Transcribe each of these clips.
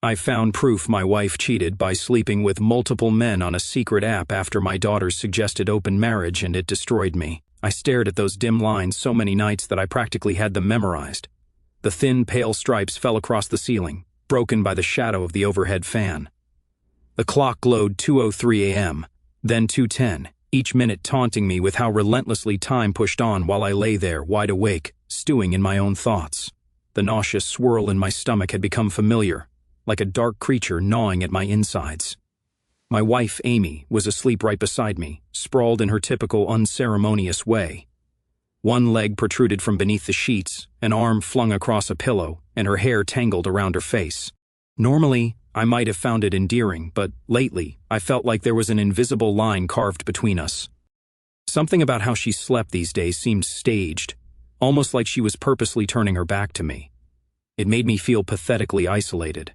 I found proof my wife cheated by sleeping with multiple men on a secret app after my daughters suggested open marriage, and it destroyed me. I stared at those dim lines so many nights that I practically had them memorized. The thin, pale stripes fell across the ceiling, broken by the shadow of the overhead fan. The clock glowed 2:03 a.m., then 2:10, each minute taunting me with how relentlessly time pushed on while I lay there, wide awake, stewing in my own thoughts. The nauseous swirl in my stomach had become familiar, like a dark creature gnawing at my insides. My wife, Amy, was asleep right beside me, sprawled in her typical unceremonious way. One leg protruded from beneath the sheets, an arm flung across a pillow, and her hair tangled around her face. Normally, I might have found it endearing, but lately, I felt like there was an invisible line carved between us. Something about how she slept these days seemed staged, almost like she was purposely turning her back to me. It made me feel pathetically isolated.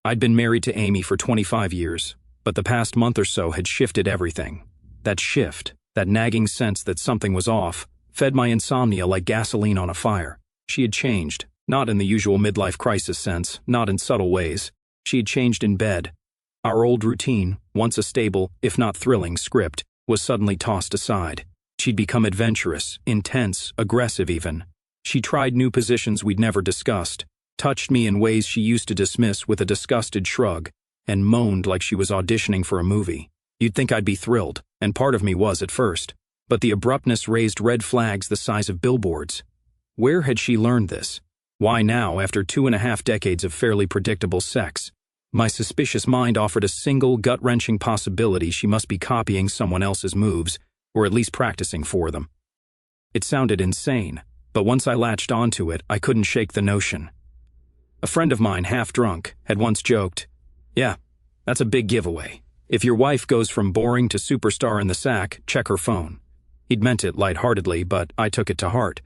I'd been married to Amy for 25 years, but the past month or so had shifted everything. That shift, that nagging sense that something was off, fed my insomnia like gasoline on a fire. She had changed, not in the usual midlife crisis sense, not in subtle ways. She had changed in bed. Our old routine, once a stable, if not thrilling, script, was suddenly tossed aside. She'd become adventurous, intense, aggressive even. She tried new positions we'd never discussed, touched me in ways she used to dismiss with a disgusted shrug, and moaned like she was auditioning for a movie. You'd think I'd be thrilled, and part of me was at first. But the abruptness raised red flags the size of billboards. Where had she learned this? Why now, after 2.5 decades of fairly predictable sex? My suspicious mind offered a single gut-wrenching possibility: she must be copying someone else's moves, or at least practicing for them. It sounded insane, but once I latched onto it, I couldn't shake the notion. A friend of mine, half drunk, had once joked, "Yeah, that's a big giveaway. If your wife goes from boring to superstar in the sack, check her phone." He'd meant it lightheartedly, but I took it to heart.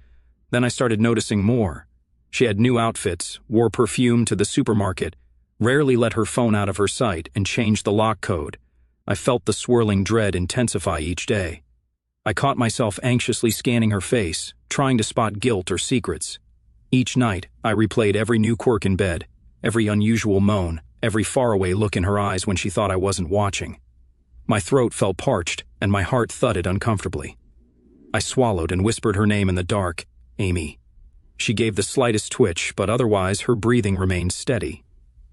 Then I started noticing more. She had new outfits, wore perfume to the supermarket, rarely let her phone out of her sight, and changed the lock code. I felt the swirling dread intensify each day. I caught myself anxiously scanning her face, trying to spot guilt or secrets. Each night, I replayed every new quirk in bed, every unusual moan, every faraway look in her eyes when she thought I wasn't watching. My throat felt parched, and my heart thudded uncomfortably. I swallowed and whispered her name in the dark, Amy. She gave the slightest twitch, but otherwise her breathing remained steady.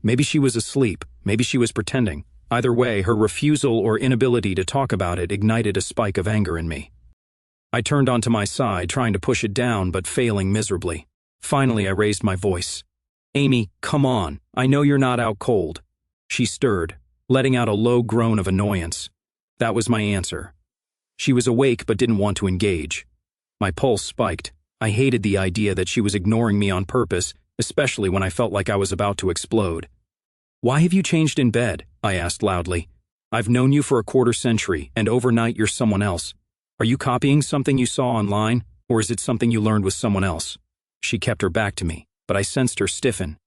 Maybe she was asleep, maybe she was pretending. Either way, her refusal or inability to talk about it ignited a spike of anger in me. I turned onto my side, trying to push it down, but failing miserably. Finally, I raised my voice. "Amy, come on. I know you're not out cold." She stirred, letting out a low groan of annoyance. That was my answer. She was awake but didn't want to engage. My pulse spiked. I hated the idea that she was ignoring me on purpose, especially when I felt like I was about to explode. "Why have you changed in bed?" I asked loudly. "I've known you for a quarter century, and overnight you're someone else. Are you copying something you saw online, or is it something you learned with someone else?" She kept her back to me, but I sensed her stiffen.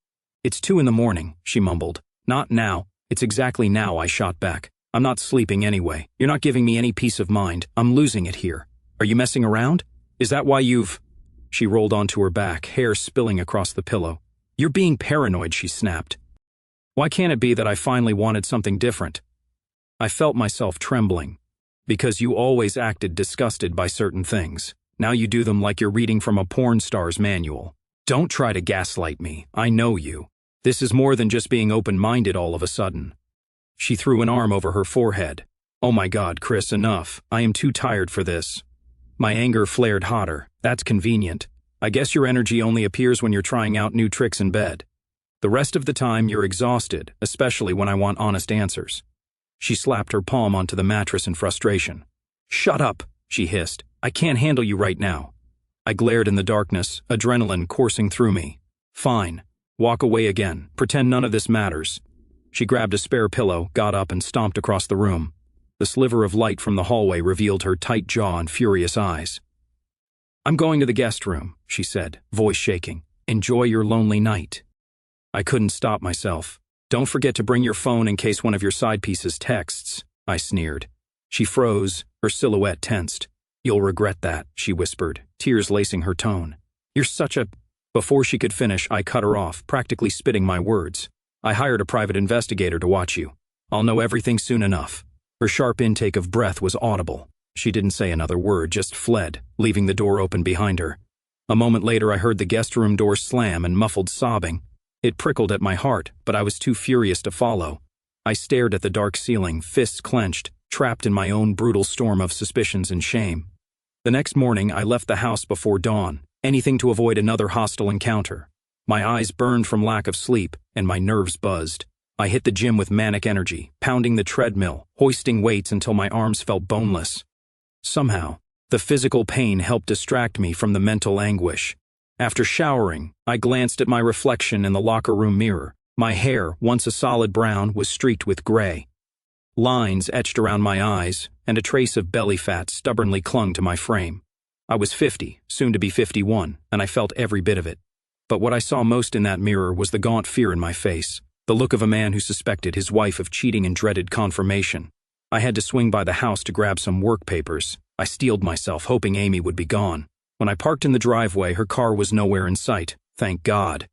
"It's 2 a.m, she mumbled. "Not now." "It's exactly now," I shot back. "I'm not sleeping anyway. You're not giving me any peace of mind. I'm losing it here. Are you messing around? Is that why you've—" She rolled onto her back, hair spilling across the pillow. "You're being paranoid," she snapped. Why can't it be that I finally wanted something different? I felt myself trembling. Because you always acted disgusted by certain things. Now you do them like you're reading from a porn star's manual. Don't try to gaslight me. I know you. This is more than just being open-minded all of a sudden. She threw an arm over her forehead. "Oh my God, Chris, enough. I am too tired for this." My anger flared hotter. "That's convenient. I guess your energy only appears when you're trying out new tricks in bed. The rest of the time you're exhausted, especially when I want honest answers." She slapped her palm onto the mattress in frustration. "Shut up," she hissed. "I can't handle you right now." I glared in the darkness, adrenaline coursing through me. "Fine. Walk away again. Pretend none of this matters." She grabbed a spare pillow, got up, and stomped across the room. The sliver of light from the hallway revealed her tight jaw and furious eyes. "I'm going to the guest room," she said, voice shaking. "Enjoy your lonely night." I couldn't stop myself. "Don't forget to bring your phone in case one of your side pieces texts," I sneered. She froze, her silhouette tensed. "You'll regret that," she whispered, tears lacing her tone. "You're such a—" Before she could finish, I cut her off, practically spitting my words. I hired a private investigator to watch you. I'll know everything soon enough." Her sharp intake of breath was audible. She didn't say another word, just fled, leaving the door open behind her. A moment later, I heard the guest room door slam and muffled sobbing. It prickled at my heart, but I was too furious to follow. I stared at the dark ceiling, fists clenched, trapped in my own brutal storm of suspicions and shame. The next morning, I left the house before dawn, anything to avoid another hostile encounter. My eyes burned from lack of sleep, and my nerves buzzed. I hit the gym with manic energy, pounding the treadmill, hoisting weights until my arms felt boneless. Somehow, the physical pain helped distract me from the mental anguish. After showering, I glanced at my reflection in the locker room mirror. My hair, once a solid brown, was streaked with gray. Lines etched around my eyes, and a trace of belly fat stubbornly clung to my frame. I was 50, soon to be 51, and I felt every bit of it. But what I saw most in that mirror was the gaunt fear in my face, the look of a man who suspected his wife of cheating and dreaded confirmation. I had to swing by the house to grab some work papers. I steeled myself, hoping Amy would be gone. When I parked in the driveway, her car was nowhere in sight, thank God.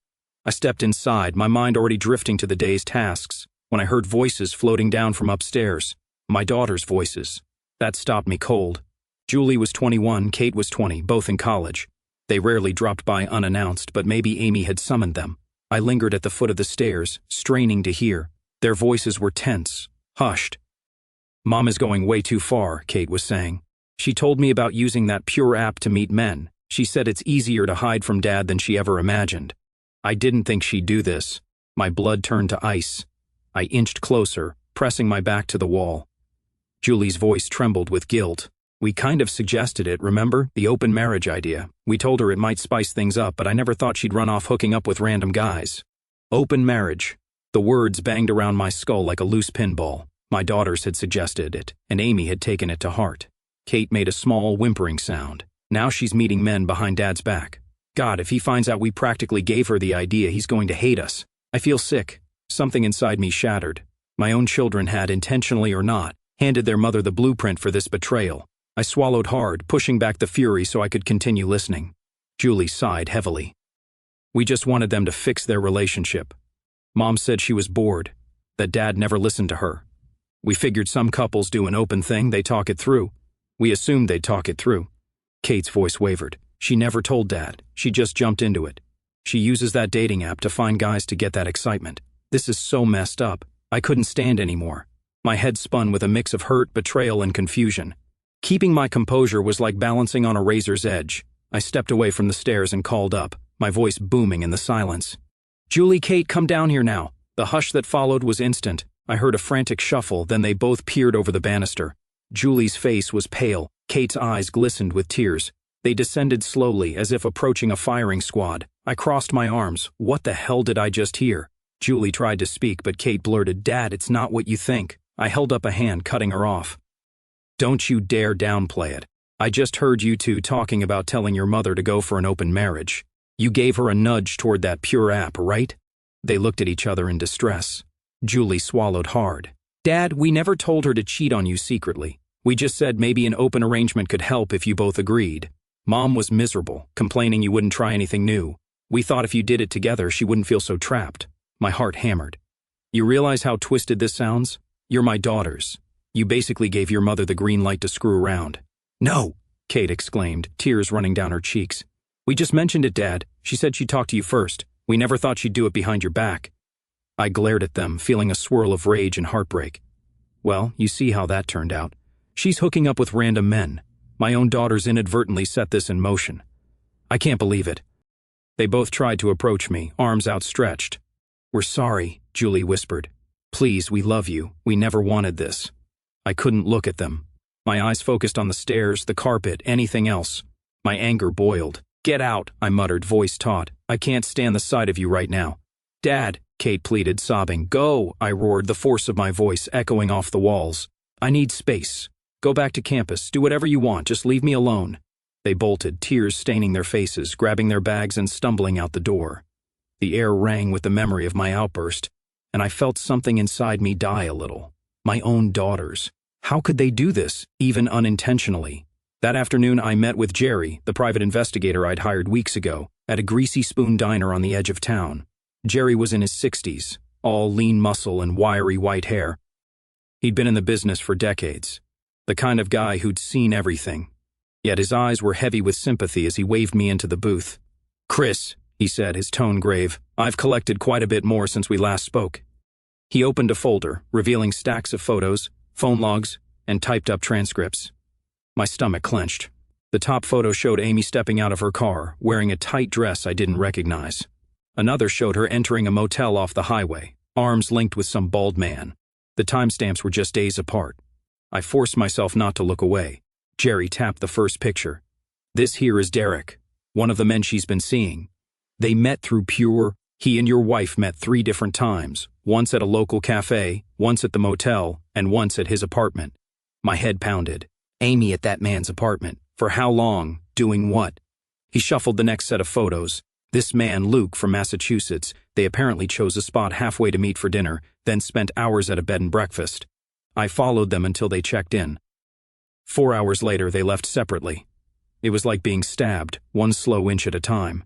I stepped inside, my mind already drifting to the day's tasks, when I heard voices floating down from upstairs. My daughter's voices. That stopped me cold. Julie was 21, Kate was 20, both in college. They rarely dropped by unannounced, but maybe Amy had summoned them. I lingered at the foot of the stairs, straining to hear. Their voices were tense, hushed. "Mom is going way too far," Kate was saying. "She told me about using that Pure app to meet men. She said it's easier to hide from Dad than she ever imagined." I didn't think she'd do this. My blood turned to ice. I inched closer, pressing my back to the wall. Julie's voice trembled with guilt. "We kind of suggested it, remember? The open marriage idea. We told her it might spice things up, but I never thought she'd run off hooking up with random guys." Open marriage. The words banged around my skull like a loose pinball. My daughters had suggested it, and Amy had taken it to heart. Kate made a small, whimpering sound. Now she's meeting men behind Dad's back. God, if he finds out we practically gave her the idea, he's going to hate us. I feel sick. Something inside me shattered. My own children had, intentionally or not, handed their mother the blueprint for this betrayal. I swallowed hard, pushing back the fury so I could continue listening. Julie sighed heavily. "We just wanted them to fix their relationship. Mom said she was bored, that Dad never listened to her. We figured some couples do an open thing, they talk it through. We assumed they'd talk it through." Kate's voice wavered. "She never told Dad. She just jumped into it. She uses that dating app to find guys to get that excitement. This is so messed up. I couldn't stand anymore." My head spun with a mix of hurt, betrayal, and confusion. Keeping my composure was like balancing on a razor's edge. I stepped away from the stairs and called up, my voice booming in the silence. "Julie, Kate, come down here now." The hush that followed was instant. I heard a frantic shuffle, then they both peered over the banister. Julie's face was pale. Kate's eyes glistened with tears. They descended slowly, as if approaching a firing squad. I crossed my arms. What the hell did I just hear? Julie tried to speak, but Kate blurted, "Dad, it's not what you think." I held up a hand, cutting her off. "Don't you dare downplay it. I just heard you two talking about telling your mother to go for an open marriage. You gave her a nudge toward that Pure app, right?" They looked at each other in distress. Julie swallowed hard. "Dad, we never told her to cheat on you secretly. We just said maybe an open arrangement could help if you both agreed. Mom was miserable, complaining you wouldn't try anything new. We thought if you did it together, she wouldn't feel so trapped." My heart hammered. "You realize how twisted this sounds? You're my daughters. You basically gave your mother the green light to screw around." "No!" Kate exclaimed, tears running down her cheeks. "We just mentioned it, Dad. She said she'd talk to you first. We never thought she'd do it behind your back." I glared at them, feeling a swirl of rage and heartbreak. "Well, you see how that turned out. She's hooking up with random men. My own daughters inadvertently set this in motion. I can't believe it." They both tried to approach me, arms outstretched. "We're sorry," Julie whispered. "Please, we love you. We never wanted this." I couldn't look at them. My eyes focused on the stairs, the carpet, anything else. My anger boiled. "Get out," I muttered, voice taut. "I can't stand the sight of you right now." "Dad," Kate pleaded, sobbing. "Go," I roared, the force of my voice echoing off the walls. "I need space. Go back to campus, do whatever you want, just leave me alone." They bolted, tears staining their faces, grabbing their bags and stumbling out the door. The air rang with the memory of my outburst, and I felt something inside me die a little. My own daughters. How could they do this, even unintentionally? That afternoon I met with Jerry, the private investigator I'd hired weeks ago, at a Greasy Spoon diner on the edge of town. Jerry was in his 60s, all lean muscle and wiry white hair. He'd been in the business for decades, the kind of guy who'd seen everything. Yet his eyes were heavy with sympathy as he waved me into the booth. "Chris," he said, his tone grave, "I've collected quite a bit more since we last spoke." He opened a folder, revealing stacks of photos, phone logs, and typed-up transcripts. My stomach clenched. The top photo showed Amy stepping out of her car, wearing a tight dress I didn't recognize. Another showed her entering a motel off the highway, arms linked with some bald man. The timestamps were just days apart. I forced myself not to look away. Jerry tapped the first picture. "This here is Derek, one of the men she's been seeing. They met through pure. He and your wife met 3 different times, once at a local cafe, once at the motel, and once at his apartment." My head pounded. Amy at that man's apartment. For how long? Doing what? He shuffled the next set of photos. This man, Luke, from Massachusetts, they apparently chose a spot halfway to meet for dinner, then spent hours at a bed and breakfast. I followed them until they checked in. 4 hours later, they left separately. It was like being stabbed, one slow inch at a time.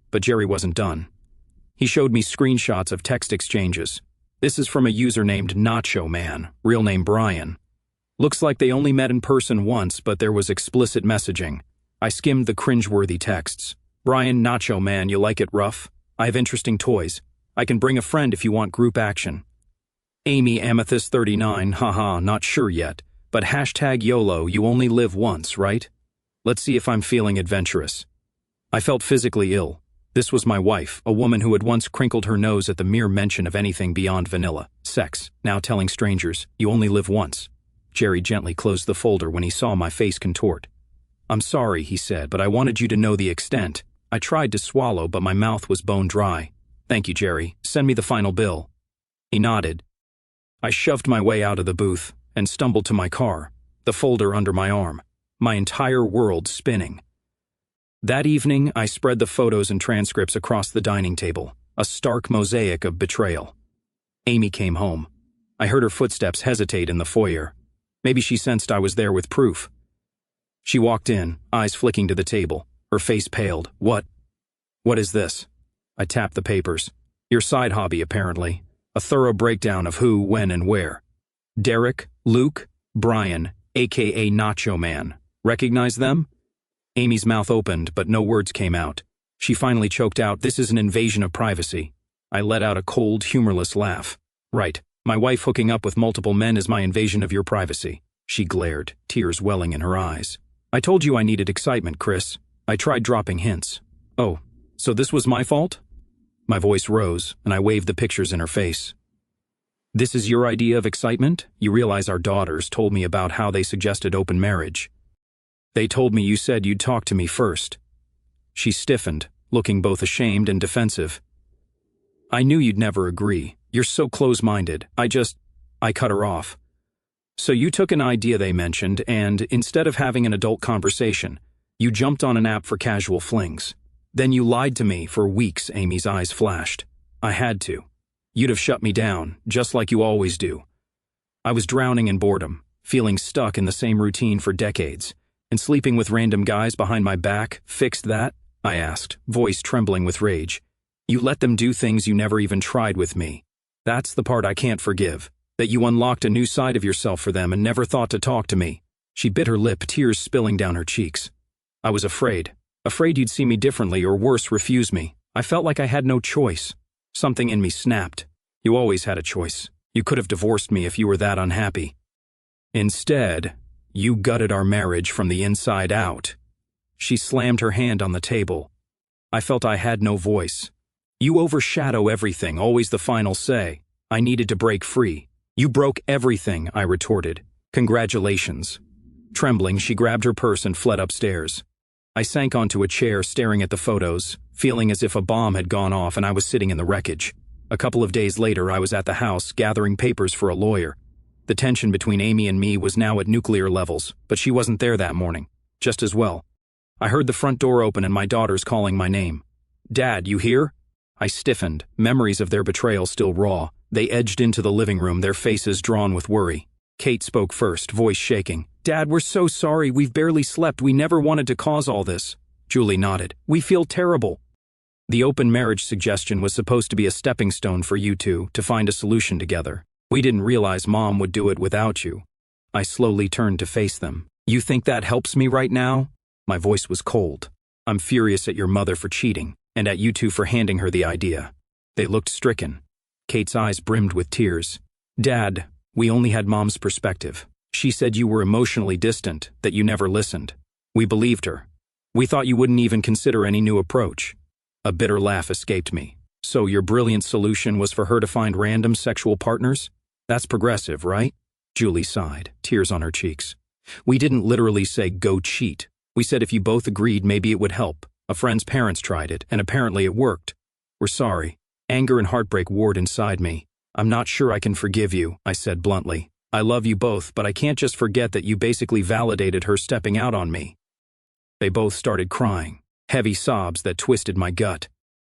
But Jerry wasn't done. He showed me screenshots of text exchanges. This is from a user named Nacho Man, real name Brian. Looks like they only met in person once, but there was explicit messaging. I skimmed the cringeworthy texts. "Brian, Nacho Man, you like it rough? I have interesting toys. I can bring a friend if you want group action. Amy Amethyst 39, haha, not sure yet. But hashtag YOLO, you only live once, right? Let's see if I'm feeling adventurous." I felt physically ill. This was my wife, a woman who had once crinkled her nose at the mere mention of anything beyond vanilla sex, now telling strangers, "You only live once." Jerry gently closed the folder when he saw my face contort. "I'm sorry," he said, "but I wanted you to know the extent." I tried to swallow, but my mouth was bone dry. "Thank you, Jerry. Send me the final bill." He nodded. I shoved my way out of the booth and stumbled to my car, the folder under my arm, my entire world spinning. That evening, I spread the photos and transcripts across the dining table, a stark mosaic of betrayal. Amy came home. I heard her footsteps hesitate in the foyer. Maybe she sensed I was there with proof. She walked in, eyes flicking to the table. Her face paled. What is this?" I tapped the papers. "Your side hobby, apparently. A thorough breakdown of who, when, and where. Derek, Luke, Brian, a.k.a. Nacho Man. Recognize them?" Amy's mouth opened, but no words came out. She finally choked out, "This is an invasion of privacy." I let out a cold, humorless laugh. "Right. My wife hooking up with multiple men is my invasion of your privacy." She glared, tears welling in her eyes. "I told you I needed excitement, Chris. I tried dropping hints." "Oh, so this was my fault?" My voice rose, and I waved the pictures in her face. "This is your idea of excitement? You realize our daughters told me about how they suggested open marriage. They told me you said you'd talk to me first." She stiffened, looking both ashamed and defensive. "I knew you'd never agree. You're so close-minded. I cut her off. "So you took an idea they mentioned, and instead of having an adult conversation, you jumped on an app for casual flings. Then you lied to me for weeks." Amy's eyes flashed. "I had to. You'd have shut me down, just like you always do." I was drowning in boredom, feeling stuck in the same routine for decades. "And sleeping with random guys behind my back fixed that?" I asked, voice trembling with rage. "You let them do things you never even tried with me. That's the part I can't forgive, that you unlocked a new side of yourself for them and never thought to talk to me." She bit her lip, tears spilling down her cheeks. "I was afraid you'd see me differently or worse, refuse me. I felt like I had no choice." Something in me snapped. "You always had a choice. You could have divorced me if you were that unhappy. Instead, you gutted our marriage from the inside out." She slammed her hand on the table. I felt I had no voice. "You overshadow everything, always the final say. I needed to break free." "You broke everything," I retorted. "Congratulations." Trembling, she grabbed her purse and fled upstairs. I sank onto a chair staring at the photos, feeling as if a bomb had gone off and I was sitting in the wreckage. A couple of days later, I was at the house gathering papers for a lawyer. The tension between Amy and me was now at nuclear levels, but she wasn't there that morning. Just as well. I heard the front door open and my daughters calling my name. "Dad, you here?" I stiffened, memories of their betrayal still raw. They edged into the living room, their faces drawn with worry. Kate spoke first, voice shaking. "Dad, we're so sorry. We've barely slept. We never wanted to cause all this." Julie nodded. "We feel terrible." The open marriage suggestion was supposed to be a stepping stone for you two to find a solution together. We didn't realize Mom would do it without you. I slowly turned to face them. You think that helps me right now? My voice was cold. I'm furious at your mother for cheating, and at you two for handing her the idea. They looked stricken. Kate's eyes brimmed with tears. Dad, we only had Mom's perspective. She said you were emotionally distant, that you never listened. We believed her. We thought you wouldn't even consider any new approach. A bitter laugh escaped me. So your brilliant solution was for her to find random sexual partners? That's progressive, right? Julie sighed, tears on her cheeks. We didn't literally say go cheat. We said if you both agreed maybe it would help. A friend's parents tried it, and apparently it worked. We're sorry. Anger and heartbreak warred inside me. I'm not sure I can forgive you, I said bluntly. I love you both, but I can't just forget that you basically validated her stepping out on me. They both started crying, heavy sobs that twisted my gut.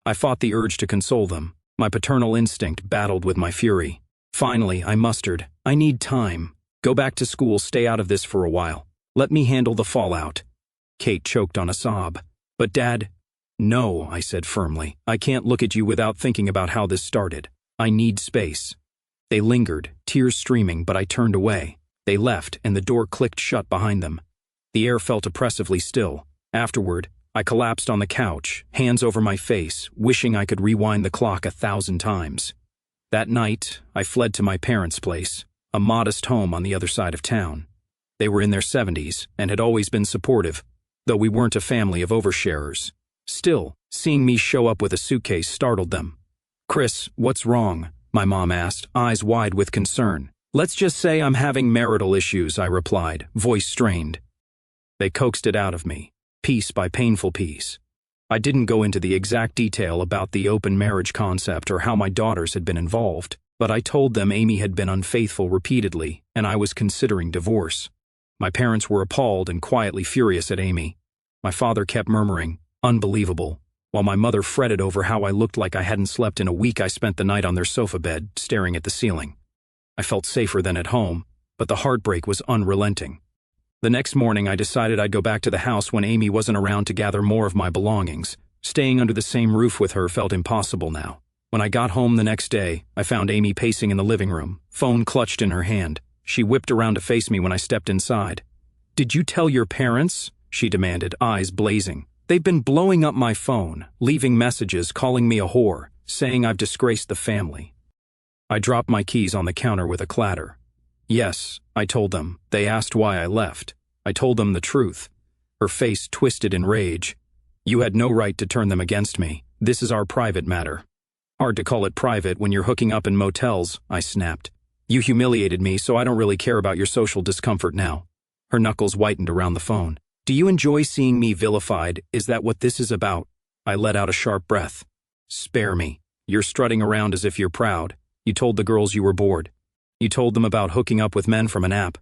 I fought the urge to console them. My paternal instinct battled with my fury. Finally, I mustered. I need time. Go back to school, stay out of this for a while. Let me handle the fallout. Kate choked on a sob. But Dad… No, I said firmly. I can't look at you without thinking about how this started. I need space. They lingered, tears streaming, but I turned away. They left, and the door clicked shut behind them. The air felt oppressively still. Afterward, I collapsed on the couch, hands over my face, wishing I could rewind the clock 1,000 times. That night, I fled to my parents' place, a modest home on the other side of town. They were in their 70s and had always been supportive, though we weren't a family of oversharers. Still, seeing me show up with a suitcase startled them. Chris, what's wrong? My mom asked, eyes wide with concern. Let's just say I'm having marital issues, I replied, voice strained. They coaxed it out of me, piece by painful piece. I didn't go into the exact detail about the open marriage concept or how my daughters had been involved, but I told them Amy had been unfaithful repeatedly, and I was considering divorce. My parents were appalled and quietly furious at Amy. My father kept murmuring, unbelievable, while my mother fretted over how I looked like I hadn't slept in a week. I spent the night on their sofa bed, staring at the ceiling. I felt safer than at home, but the heartbreak was unrelenting. The next morning, I decided I'd go back to the house when Amy wasn't around to gather more of my belongings. Staying under the same roof with her felt impossible now. When I got home the next day, I found Amy pacing in the living room, phone clutched in her hand. She whipped around to face me when I stepped inside. Did you tell your parents? She demanded, eyes blazing. They've been blowing up my phone, leaving messages calling me a whore, saying I've disgraced the family. I dropped my keys on the counter with a clatter. Yes, I told them. They asked why I left. I told them the truth. Her face twisted in rage. You had no right to turn them against me. This is our private matter. Hard to call it private when you're hooking up in motels, I snapped. You humiliated me, so I don't really care about your social discomfort now. Her knuckles whitened around the phone. Do you enjoy seeing me vilified? Is that what this is about? I let out a sharp breath. Spare me. You're strutting around as if you're proud. You told the girls you were bored. You told them about hooking up with men from an app.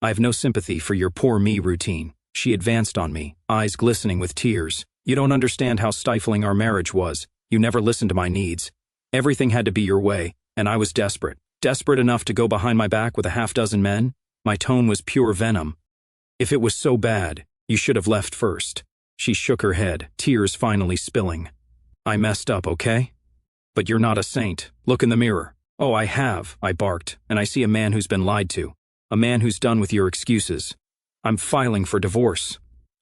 I have no sympathy for your poor me routine. She advanced on me, eyes glistening with tears. You don't understand how stifling our marriage was. You never listened to my needs. Everything had to be your way, and I was desperate. Desperate enough to go behind my back with 6 men? My tone was pure venom. If it was so bad, you should have left first. She shook her head, tears finally spilling. I messed up, okay? But you're not a saint. Look in the mirror. Oh, I have, I barked, and I see a man who's been lied to. A man who's done with your excuses. I'm filing for divorce.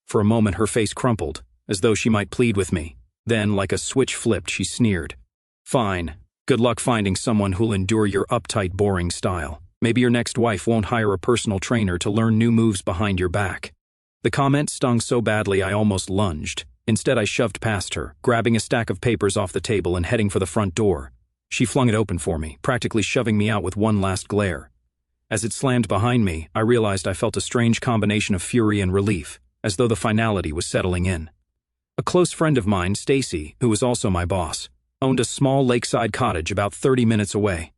For a moment her face crumpled, as though she might plead with me. Then, like a switch flipped, she sneered. Fine. Good luck finding someone who'll endure your uptight, boring style. Maybe your next wife won't hire a personal trainer to learn new moves behind your back. The comment stung so badly I almost lunged. Instead, I shoved past her, grabbing a stack of papers off the table and heading for the front door. She flung it open for me, practically shoving me out with one last glare. As it slammed behind me, I realized I felt a strange combination of fury and relief, as though the finality was settling in. A close friend of mine, Stacy, who was also my boss, owned a small lakeside cottage about 30 minutes away.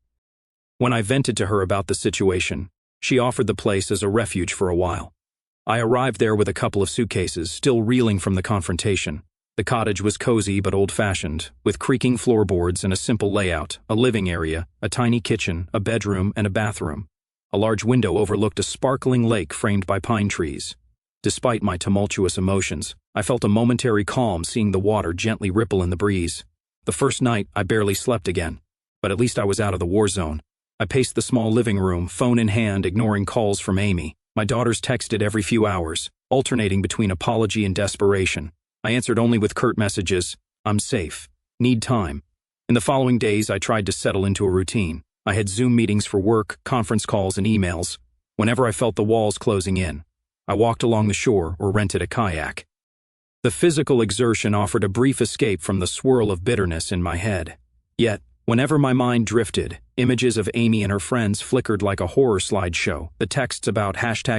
When I vented to her about the situation, she offered the place as a refuge for a while. I arrived there with a couple of suitcases, still reeling from the confrontation. The cottage was cozy but old-fashioned, with creaking floorboards and a simple layout, a living area, a tiny kitchen, a bedroom, and a bathroom. A large window overlooked a sparkling lake framed by pine trees. Despite my tumultuous emotions, I felt a momentary calm seeing the water gently ripple in the breeze. The first night, I barely slept again, but at least I was out of the war zone. I paced the small living room, phone in hand, ignoring calls from Amy. My daughters texted every few hours, alternating between apology and desperation. I answered only with curt messages, "I'm safe. Need time." In the following days, I tried to settle into a routine. I had Zoom meetings for work, conference calls, and emails. Whenever I felt the walls closing in, I walked along the shore or rented a kayak. The physical exertion offered a brief escape from the swirl of bitterness in my head. Yet, whenever my mind drifted, images of Amy and her friends flickered like a horror slideshow. The texts about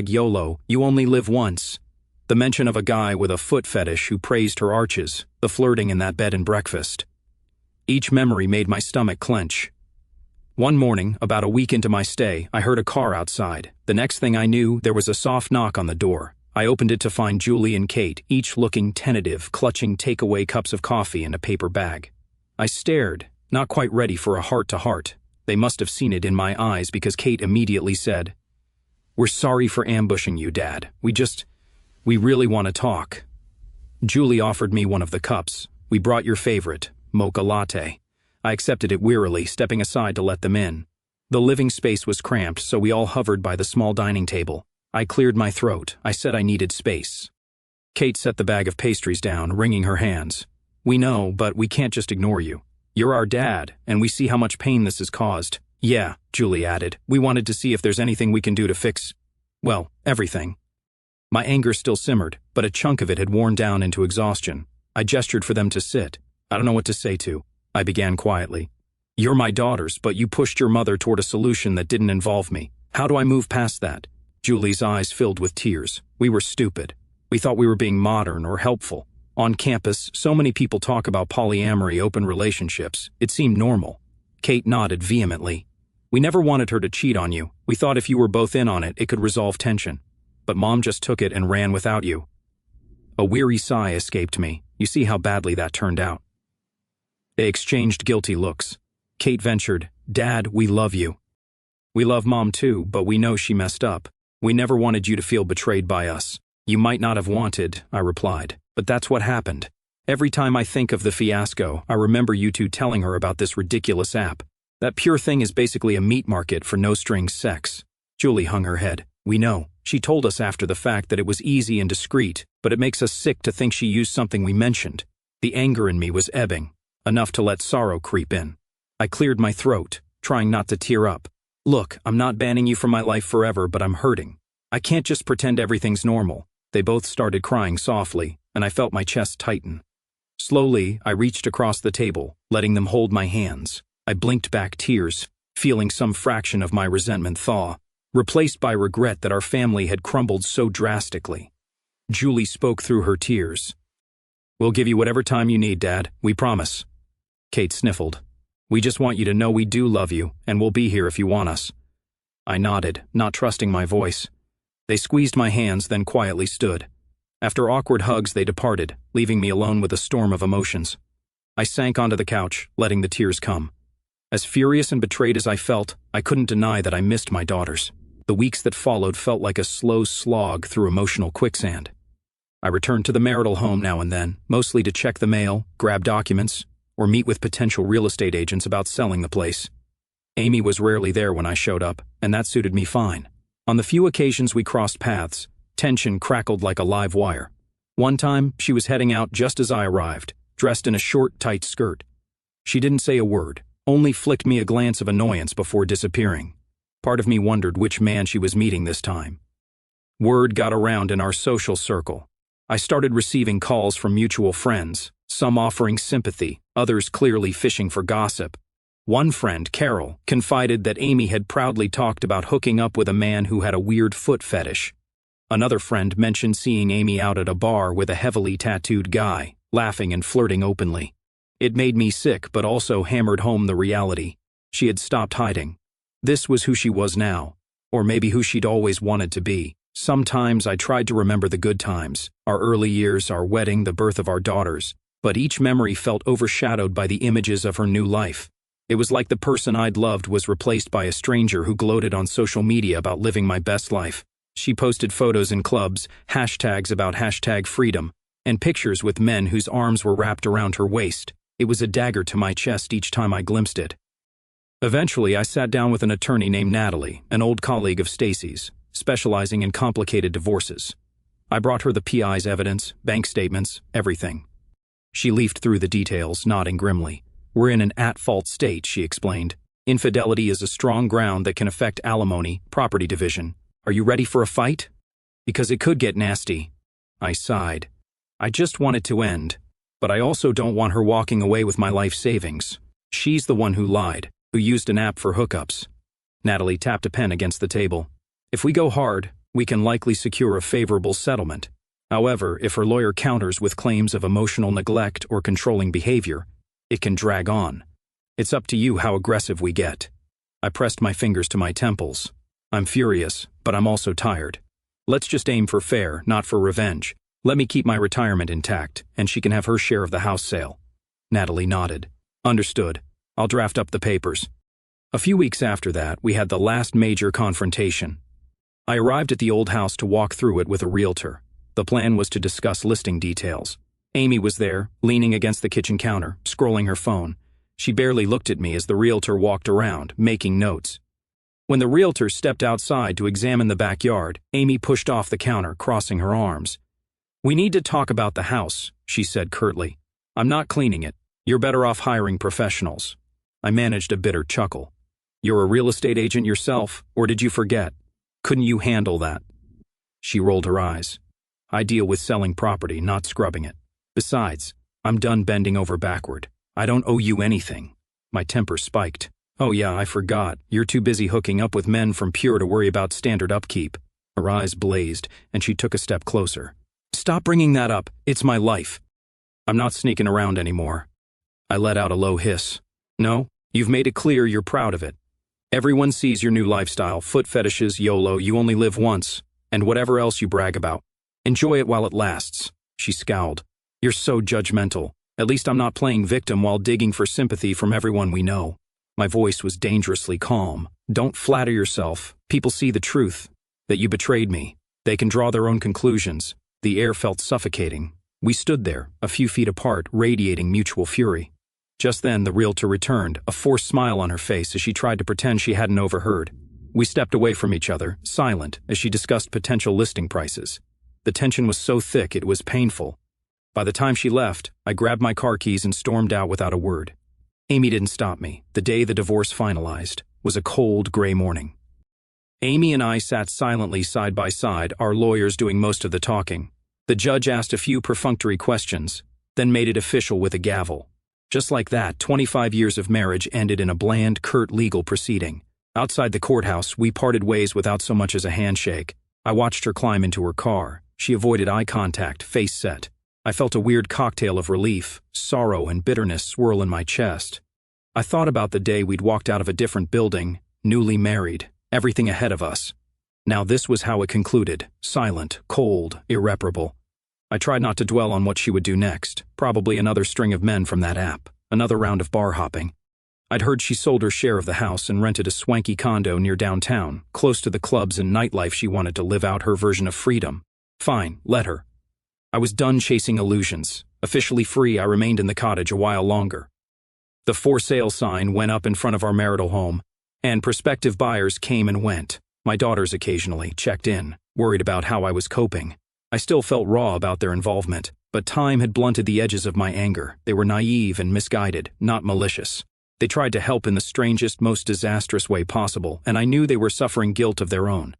#YOLO, you only live once. The mention of a guy with a foot fetish who praised her arches, the flirting in that bed and breakfast. Each memory made my stomach clench. One morning, about a week into my stay, I heard a car outside. The next thing I knew, there was a soft knock on the door. I opened it to find Julie and Kate, each looking tentative, clutching takeaway cups of coffee and a paper bag. I stared, not quite ready for a heart-to-heart. They must have seen it in my eyes because Kate immediately said, "We're sorry for ambushing you, Dad. We really want to talk." Julie offered me one of the cups. "We brought your favorite, mocha latte." I accepted it wearily, stepping aside to let them in. The living space was cramped, so we all hovered by the small dining table. I cleared my throat. I said I needed space. Kate set the bag of pastries down, wringing her hands. "We know, but we can't just ignore you. You're our dad, and we see how much pain this has caused." "Yeah," Julie added. "We wanted to see if there's anything we can do to fix, well, everything." My anger still simmered, but a chunk of it had worn down into exhaustion. I gestured for them to sit. "I don't know what to say to," I began quietly. "You're my daughters, but you pushed your mother toward a solution that didn't involve me. How do I move past that?" Julie's eyes filled with tears. "We were stupid. We thought we were being modern or helpful. On campus, so many people talk about polyamory, open relationships. It seemed normal." Kate nodded vehemently. "We never wanted her to cheat on you. We thought if you were both in on it, it could resolve tension. But Mom just took it and ran without you." A weary sigh escaped me. You see how badly that turned out. They exchanged guilty looks. Kate ventured, "Dad, we love you." "We love Mom too, but we know she messed up. We never wanted you to feel betrayed by us." "You might not have wanted," I replied, "but that's what happened. Every time I think of the fiasco, I remember you two telling her about this ridiculous app. That pure thing is basically a meat market for no-strings sex." Julie hung her head. "We know. She told us after the fact that it was easy and discreet, but it makes us sick to think she used something we mentioned." The anger in me was ebbing, enough to let sorrow creep in. I cleared my throat, trying not to tear up. "Look, I'm not banning you from my life forever, but I'm hurting. I can't just pretend everything's normal." They both started crying softly, and I felt my chest tighten. Slowly, I reached across the table, letting them hold my hands. I blinked back tears, feeling some fraction of my resentment thaw, replaced by regret that our family had crumbled so drastically. Julie spoke through her tears. "We'll give you whatever time you need, Dad. We promise." Kate sniffled. "We just want you to know we do love you, and we'll be here if you want us." I nodded, not trusting my voice. They squeezed my hands, then quietly stood. After awkward hugs, they departed, leaving me alone with a storm of emotions. I sank onto the couch, letting the tears come. As furious and betrayed as I felt, I couldn't deny that I missed my daughters. The weeks that followed felt like a slow slog through emotional quicksand. I returned to the marital home now and then, mostly to check the mail, grab documents, or meet with potential real estate agents about selling the place. Amy was rarely there when I showed up, and that suited me fine. On the few occasions we crossed paths, tension crackled like a live wire. One time, she was heading out just as I arrived, dressed in a short, tight skirt. She didn't say a word, only flicked me a glance of annoyance before disappearing. Part of me wondered which man she was meeting this time. Word got around in our social circle. I started receiving calls from mutual friends, some offering sympathy, others clearly fishing for gossip. One friend, Carol, confided that Amy had proudly talked about hooking up with a man who had a weird foot fetish. Another friend mentioned seeing Amy out at a bar with a heavily tattooed guy, laughing and flirting openly. It made me sick, but also hammered home the reality. She had stopped hiding. This was who she was now, or maybe who she'd always wanted to be. Sometimes I tried to remember the good times, our early years, our wedding, the birth of our daughters, but each memory felt overshadowed by the images of her new life. It was like the person I'd loved was replaced by a stranger who gloated on social media about living my best life. She posted photos in clubs, hashtags about #freedom, and pictures with men whose arms were wrapped around her waist. It was a dagger to my chest each time I glimpsed it. Eventually, I sat down with an attorney named Natalie, an old colleague of Stacy's, specializing in complicated divorces. I brought her the PI's evidence, bank statements, everything. She leafed through the details, nodding grimly. "We're in an at-fault state," she explained. "Infidelity is a strong ground that can affect alimony, property division. Are you ready for a fight? Because it could get nasty." I sighed. I just want it to end, but I also don't want her walking away with my life savings. She's the one who lied, who used an app for hookups. Natalie tapped a pen against the table. "If we go hard, we can likely secure a favorable settlement. However, if her lawyer counters with claims of emotional neglect or controlling behavior, it can drag on. It's up to you how aggressive we get." I pressed my fingers to my temples. I'm furious, but I'm also tired. Let's just aim for fair, not for revenge. Let me keep my retirement intact, and she can have her share of the house sale. Natalie nodded. "Understood. I'll draft up the papers." A few weeks after that, we had the last major confrontation. I arrived at the old house to walk through it with a realtor. The plan was to discuss listing details. Amy was there, leaning against the kitchen counter, scrolling her phone. She barely looked at me as the realtor walked around, making notes. When the realtor stepped outside to examine the backyard, Amy pushed off the counter, crossing her arms. "We need to talk about the house," she said curtly. "I'm not cleaning it. You're better off hiring professionals." I managed a bitter chuckle. "You're a real estate agent yourself, or did you forget? Couldn't you handle that?" She rolled her eyes. "I deal with selling property, not scrubbing it. Besides, I'm done bending over backward. I don't owe you anything." My temper spiked. "Oh yeah, I forgot. You're too busy hooking up with men from Pure to worry about standard upkeep." Her eyes blazed, and she took a step closer. "Stop bringing that up. It's my life. I'm not sneaking around anymore." I let out a low hiss. "No, you've made it clear you're proud of it. Everyone sees your new lifestyle, foot fetishes, YOLO, you only live once, and whatever else you brag about. Enjoy it while it lasts." She scowled. "You're so judgmental. At least I'm not playing victim while digging for sympathy from everyone we know." My voice was dangerously calm. "Don't flatter yourself. People see the truth. That you betrayed me. They can draw their own conclusions." The air felt suffocating. We stood there, a few feet apart, radiating mutual fury. Just then, the realtor returned, a forced smile on her face as she tried to pretend she hadn't overheard. We stepped away from each other, silent, as she discussed potential listing prices. The tension was so thick it was painful. By the time she left, I grabbed my car keys and stormed out without a word. Amy didn't stop me. The day the divorce finalized was a cold, gray morning. Amy and I sat silently side by side, our lawyers doing most of the talking. The judge asked a few perfunctory questions, then made it official with a gavel. Just like that, 25 years of marriage ended in a bland, curt legal proceeding. Outside the courthouse, we parted ways without so much as a handshake. I watched her climb into her car. She avoided eye contact, face set. I felt a weird cocktail of relief, sorrow, and bitterness swirl in my chest. I thought about the day we'd walked out of a different building, newly married, everything ahead of us. Now this was how it concluded, silent, cold, irreparable. I tried not to dwell on what she would do next, probably another string of men from that app, another round of bar hopping. I'd heard she sold her share of the house and rented a swanky condo near downtown, close to the clubs and nightlife she wanted to live out her version of freedom. Fine, let her. I was done chasing illusions. Officially free, I remained in the cottage a while longer. The for sale sign went up in front of our marital home, and prospective buyers came and went. My daughters occasionally checked in, worried about how I was coping. I still felt raw about their involvement, but time had blunted the edges of my anger. They were naive and misguided, not malicious. They tried to help in the strangest, most disastrous way possible, and I knew they were suffering guilt of their own.